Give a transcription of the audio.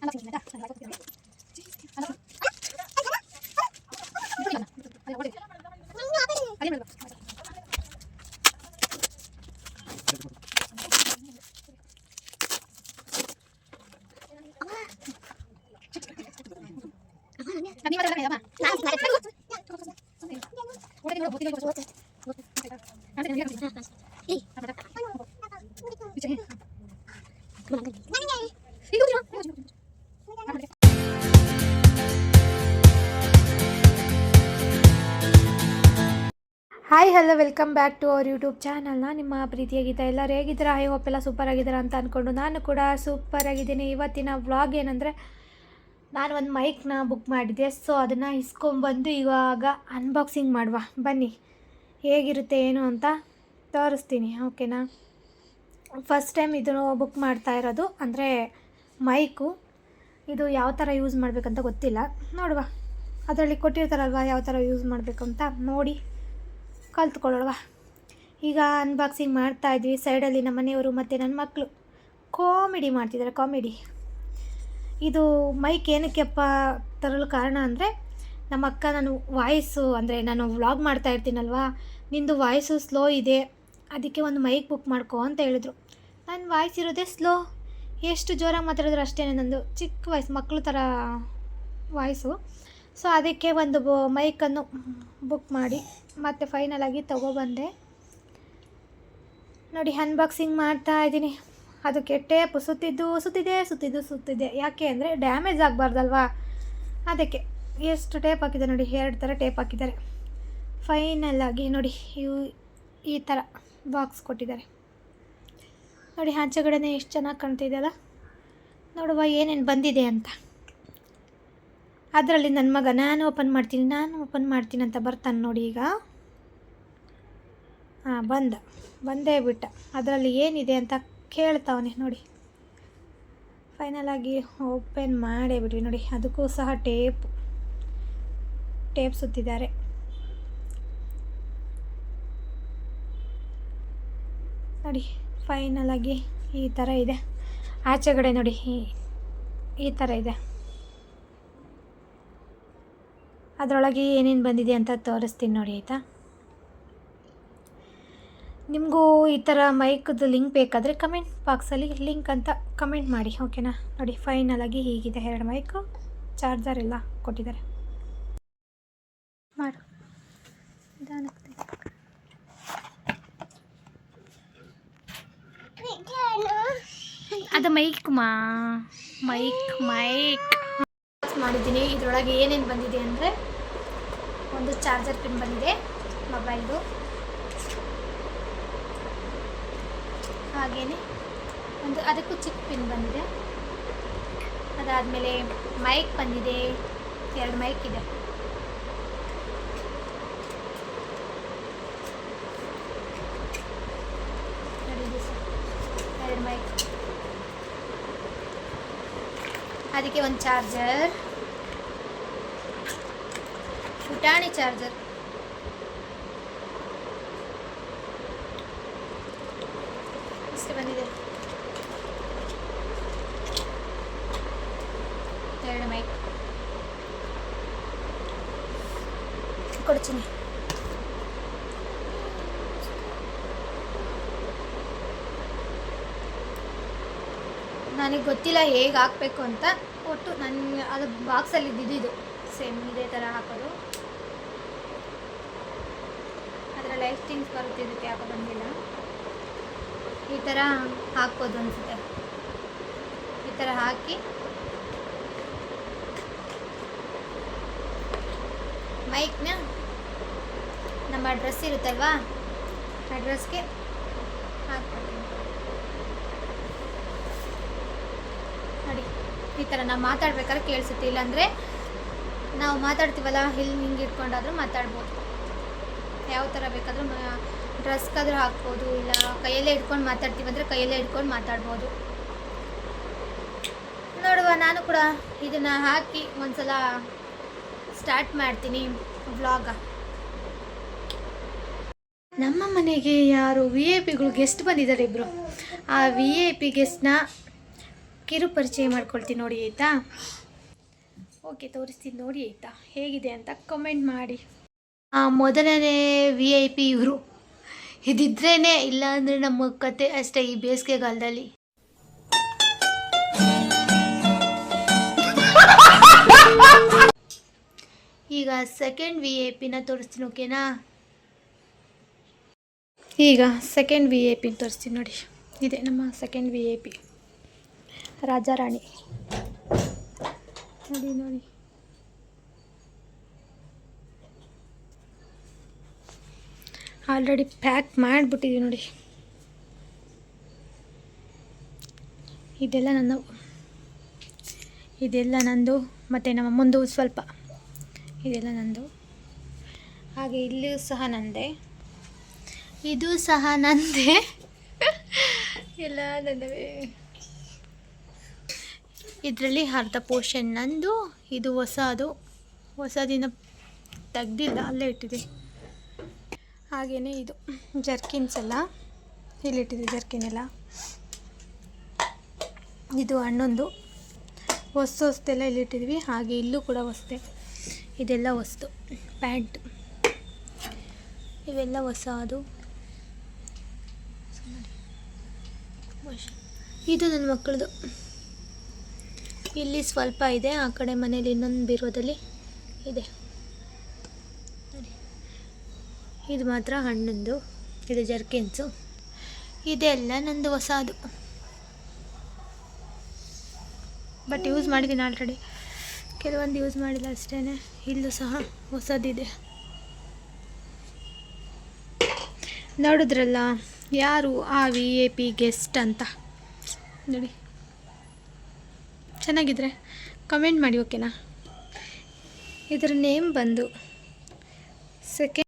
Hi hello welcome back to our YouTube ಚಾನಲ್ನ ನಿಮ್ಮ ಪ್ರೀತಿಯಾಗಿದ್ದ ಎಲ್ಲರೂ ಹೇಗಿದ್ದೀರಾ? ಐ ಹೋಪ್ ಎಲ್ಲ ಸೂಪರ್ ಆಗಿದ್ದೀರಾ ಅಂತ ಅಂದ್ಕೊಂಡು ನಾನು ಕೂಡ ಸೂಪರ್ ಆಗಿದ್ದೀನಿ. ಇವತ್ತಿನ ವ್ಲಾಗ್ ಏನಂದರೆ, ನಾನು ಒಂದು ಮೈಕ್ನ ಬುಕ್ ಮಾಡಿದ್ದೆ. ಸೊ ಅದನ್ನು ಇಸ್ಕೊಂಬಂದು ಇವಾಗ ಅನ್ಬಾಕ್ಸಿಂಗ್ ಮಾಡುವ ಬನ್ನಿ, ಹೇಗಿರುತ್ತೆ ಏನು ಅಂತ ತೋರಿಸ್ತೀನಿ. ಓಕೆನಾ? ಫಸ್ಟ್ ಟೈಮ್ ಇದನ್ನು ಬುಕ್ ಮಾಡ್ತಾ ಇರೋದು, ಅಂದರೆ ಮೈಕು. ಇದು ಯಾವ ಥರ ಯೂಸ್ ಮಾಡಬೇಕಂತ ಗೊತ್ತಿಲ್ಲ, ನೋಡುವ. ಅದರಲ್ಲಿ ಕೊಟ್ಟಿರ್ತಾರಲ್ವ ಯಾವ ಥರ ಯೂಸ್ ಮಾಡಬೇಕು ಅಂತ ನೋಡಿ ಕಲ್ತ್ಕೊಳ್ಳೋಣ. ಈಗ ಅನ್ಬಾಕ್ಸಿಂಗ್ ಮಾಡ್ತಾಯಿದ್ವಿ. ಸೈಡಲ್ಲಿ ನಮ್ಮ ಮನೆಯವರು ಮತ್ತು ನನ್ನ ಮಕ್ಕಳು ಕಾಮಿಡಿ ಮಾಡ್ತಿದ್ದಾರೆ. ಕಾಮಿಡಿ. ಇದು ಮೈಕ್ ಏನಕ್ಕೆಪ್ಪ ತರಲು ಕಾರಣ ಅಂದರೆ, ನಮ್ಮ ಅಕ್ಕ ನಾನು ವಾಯ್ಸು, ಅಂದರೆ ನಾನು ವ್ಲಾಗ್ ಮಾಡ್ತಾ ಇರ್ತೀನಲ್ವ, ನಿಂದು ವಾಯ್ಸು ಸ್ಲೋ ಇದೆ, ಅದಕ್ಕೆ ಒಂದು ಮೈಕ್ ಬುಕ್ ಮಾಡ್ಕೊ ಅಂತ ಹೇಳಿದ್ರು. ನನ್ನ ವಾಯ್ಸ್ ಇರೋದೇ ಸ್ಲೋ, ಎಷ್ಟು ಜೋರಾಗಿ ಮಾತಾಡಿದ್ರು ಅಷ್ಟೇ, ನಂದು ಚಿಕ್ಕ ವಾಯ್ಸ್, ಮಕ್ಕಳು ಥರ ವಾಯ್ಸು. ಸೊ ಅದಕ್ಕೆ ಒಂದು ಮೈಕನ್ನು ಬುಕ್ ಮಾಡಿ ಮತ್ತು ಫೈನಲಾಗಿ ತೊಗೊಬಂದೆ. ನೋಡಿ, ಅನ್ಬಾಕ್ಸಿಂಗ್ ಮಾಡ್ತಾ ಇದ್ದೀನಿ. ಅದಕ್ಕೆ ಟೇಪ್ ಸುತ್ತಿದೆ. ಯಾಕೆ ಅಂದರೆ ಡ್ಯಾಮೇಜ್ ಆಗಬಾರ್ದಲ್ವಾ, ಅದಕ್ಕೆ ಎಷ್ಟು ಟೇಪ್ ಹಾಕಿದೆ ನೋಡಿ, 2 ಥರ ಟೇಪ್ ಹಾಕಿದ್ದಾರೆ. ಫೈನಲಾಗಿ ನೋಡಿ, ಈ ಥರ ಬಾಕ್ಸ್ ಕೊಟ್ಟಿದ್ದಾರೆ ನೋಡಿ. ಆಚೆಗಡೆನೇ ಎಷ್ಟು ಚೆನ್ನಾಗಿ ಕಾಣ್ತಿದೆಯಲ್ಲ. ನೋಡುವ ಏನೇನು ಬಂದಿದೆ ಅಂತ. ಅದರಲ್ಲಿ ನನ್ನ ಮಗ ನಾನು ಓಪನ್ ಮಾಡ್ತೀನಿ ಅಂತ ಬರ್ತಾನೆ ನೋಡಿ. ಈಗ ಬಂದೇ ಬಿಟ್ಟ. ಅದರಲ್ಲಿ ಏನಿದೆ ಅಂತ ಕೇಳ್ತಾವನೆ ನೋಡಿ. ಫೈನಲಾಗಿ ಓಪನ್ ಮಾಡೇ ಬಿಟ್ವಿ ನೋಡಿ. ಅದಕ್ಕೂ ಸಹ ಟೇಪ್ ಸುತ್ತಿದ್ದಾರೆ ನೋಡಿ. ಫೈನಲಾಗಿ ಈ ಥರ ಇದೆ. ಆಚೆಗಡೆ ನೋಡಿ ಈ ಥರ ಇದೆ. ಅದರೊಳಗೆ ಏನೇನು ಬಂದಿದೆ ಅಂತ ತೋರಿಸ್ತೀನಿ ನೋಡಿ, ಆಯಿತಾ? ನಿಮಗೂ ಈ ಥರ ಮೈಕ್ದು ಲಿಂಕ್ ಬೇಕಾದರೆ ಕಮೆಂಟ್ ಬಾಕ್ಸಲ್ಲಿ ಲಿಂಕ್ ಅಂತ ಕಮೆಂಟ್ ಮಾಡಿ, ಓಕೆನಾ? ನೋಡಿ, ಫೈನಲಾಗಿ ಹೀಗಿದೆ. 2 ಮೈಕು, ಚಾರ್ಜರ್ ಎಲ್ಲ ಕೊಟ್ಟಿದ್ದಾರೆ. ಮಾಡು ಅದು ಮೈಕ್ ಮಾಡಿದ್ದೀನಿ. ಇದರೊಳಗೆ ಏನೇನು ಬಂದಿದೆ ಅಂದರೆ, ಒಂದು ಚಾರ್ಜರ್ ಪಿನ್ ಬಂದಿದೆ ಮೊಬೈಲ್ದು, ಹಾಗೆಯೇ ಒಂದು ಅದಕ್ಕೂ ಚಿಕ್ಕ ಪಿನ್ ಬಂದಿದೆ. ಅದಾದಮೇಲೆ ಮೈಕ್ ಬಂದಿದೆ, 2 ಮೈಕ್ ಇದೆ. ನೋಡಿ ಸರ್, 2 ಮೈಕ್. ಅದಕ್ಕೆ ಒಂದು ಚಾರ್ಜರ್, ಪುಟಾಣಿ ಚಾರ್ಜರ್. ಇಷ್ಟು ಬಂದಿದೆ. 2 ಮೈಕ್ ಕೊಡ್ತೀನಿ. ನನಗೆ ಗೊತ್ತಿಲ್ಲ ಹೇಗೆ ಹಾಕಬೇಕು ಅಂತ. ಒಟ್ಟು ನನ್ನ ಅದು ಬಾಕ್ಸಲ್ಲಿ ಇದ್ದಿದ್ದು ಸೇಮ್ ಇದೇ ಥರ ಹಾಕೋದು. ಅದರ ಲೈಟಿಂಗ್ಸ್ ಬರುತ್ತಿದ್ದಕ್ಕೆ ಯಾಕೋ ಬಂದಿಲ್ಲ. ಈ ಥರ ಹಾಕ್ಬೋದು ಅನಿಸುತ್ತೆ. ಈ ಥರ ಹಾಕಿ ಮೈಕ್ನ ನಮ್ಮ ಡ್ರೆಸ್ ಇರುತ್ತಲ್ವಾ, ಆ ಡ್ರೆಸ್ಗೆ ಹಾಕ್ಕೊಳ್ತೀನಿ ನೋಡಿ. ಈ ಥರ ನಾವು ಮಾತಾಡ್ಬೇಕಾದ್ರೆ ಕೇಳಿಸುತ್ತೆ, ಇಲ್ಲಾಂದರೆ ನಾವು ಮಾತಾಡ್ತೀವಲ್ಲ ಹಿಂಗೆ ಇಟ್ಕೊಂಡಾದರೂ ಮಾತಾಡ್ಬೋದು. ಯಾವ ಥರ ಬೇಕಾದರೂ ಡ್ರೆಸ್ಗಾದರೂ ಹಾಕ್ಬೋದು, ಇಲ್ಲ ಕೈಯಲ್ಲೇ ಇಟ್ಕೊಂಡು ಮಾತಾಡ್ತೀವಂದರೆ ಕೈಯಲ್ಲೇ ಇಟ್ಕೊಂಡು ಮಾತಾಡ್ಬೋದು. ನೋಡುವ, ನಾನು ಕೂಡ ಇದನ್ನು ಹಾಕಿ ಒಂದ್ಸಲ ಸ್ಟಾರ್ಟ್ ಮಾಡ್ತೀನಿ ವ್ಲಾಗ. ನಮ್ಮ ಮನೆಗೆ ಯಾರು VIP ಗಳು ಗೆಸ್ಟ್ ಬಂದಿದ್ದಾರೆ, ಇಬ್ಬರು. ಆ VIP ಗೆಸ್ಟ್ನ ಕಿರು ಪರಿಚಯ ಮಾಡ್ಕೊಳ್ತೀನಿ ನೋಡಿ ಆಯಿತಾ. ಓಕೆ, ತೋರಿಸ್ತೀನಿ ನೋಡಿ ಆಯಿತಾ ಹೇಗಿದೆ ಅಂತ ಕಮೆಂಟ್ ಮಾಡಿ. ಮೊದಲನೇ VIP ಇವರು, ಇದಿದ್ರೇ ಇಲ್ಲ ಅಂದರೆ ನಮ್ಮ ಕತೆ ಅಷ್ಟೇ ಈ ಬೇಸಿಗೆಗಾಲದಲ್ಲಿ. ಈಗ ಸೆಕೆಂಡ್ VIP ತೋರಿಸ್ತೀನಿ, ಓಕೆನಾ. ಈಗ ಸೆಕೆಂಡ್ VIP ತೋರಿಸ್ತೀನಿ ನೋಡಿ. ಇದೆ ನಮ್ಮ ಸೆಕೆಂಡ್ VIP ರಾಜಾರಾಣಿ. ನೋಡಿ ನೋಡಿ, ಆಲ್ರೆಡಿ ಪ್ಯಾಕ್ ಮಾಡಿಬಿಟ್ಟಿದ್ದೀವಿ ನೋಡಿ. ಇದೆಲ್ಲ ನಂದು ಮತ್ತು ನಮ್ಮ ಮುಂದೆ ಸ್ವಲ್ಪ ಇದೆಲ್ಲ ನಂದು. ಹಾಗೆ ಇಲ್ಲೂ ಸಹ ನಂದೆ, ಇದು ಸಹ ನಂದೆ, ಎಲ್ಲ ನಂದವೇ. ಇದರಲ್ಲಿ ಅರ್ಧ ಪೋರ್ಷನ್ ನಂದು, ಇದು ಹೊಸದಿನ ತೆಗ್ದಿಲ್ಲ, ಅಲ್ಲೇ ಇಟ್ಟಿದೆ. ಹಾಗೆಯೇ ಇದು ಜರ್ಕಿನ್ಸ್ ಎಲ್ಲ ಇಲ್ಲಿಟ್ಟಿದೆ, ಜರ್ಕಿನ್ ಎಲ್ಲ. ಇದು ಹಣ್ಣೊಂದು ಹೊಸದೆಲ್ಲ ಇಲ್ಲಿಟ್ಟಿದ್ವಿ. ಹಾಗೆ ಇಲ್ಲೂ ಕೂಡ ಹೊಸದೆ, ಇದೆಲ್ಲ ಹೊಸದು. ಪ್ಯಾಂಟ್ ಇವೆಲ್ಲ ಹೊಸದು. ಇದು ನನ್ನ ಮಕ್ಕಳದು. ಇಲ್ಲಿ ಸ್ವಲ್ಪ ಇದೆ, ಆ ಕಡೆ ಮನೇಲಿ ಇನ್ನೊಂದು ಬೀರೋದಲ್ಲಿ ಇದೆ. ಇದು ಮಾತ್ರ ಹಣ್ಣಂದು, ಇದು ಜರ್ಕಿನ್ಸು. ಇದೆಲ್ಲ ನಂದು ಹೊಸದು, ಬಟ್ ಯೂಸ್ ಮಾಡಿದ್ದೀನಿ ಆಲ್ರೆಡಿ. ಕೆಲವೊಂದು ಯೂಸ್ ಮಾಡಿಲ್ಲ ಅಷ್ಟೇ. ಇಲ್ಲೂ ಸಹ ಹೊಸದಿದೆ. ನೋಡಿದ್ರಲ್ಲ ಯಾರು ಆ VIP ಗೆಸ್ಟ್ ಅಂತ ನೋಡಿ. ಚೆನ್ನಾಗಿದ್ರೆ ಕಮೆಂಟ್ ಮಾಡಿ, ಓಕೆನಾ. ಇದರ ನೇಮ್ ಬಂದು ಸೆಕೆಂಡ್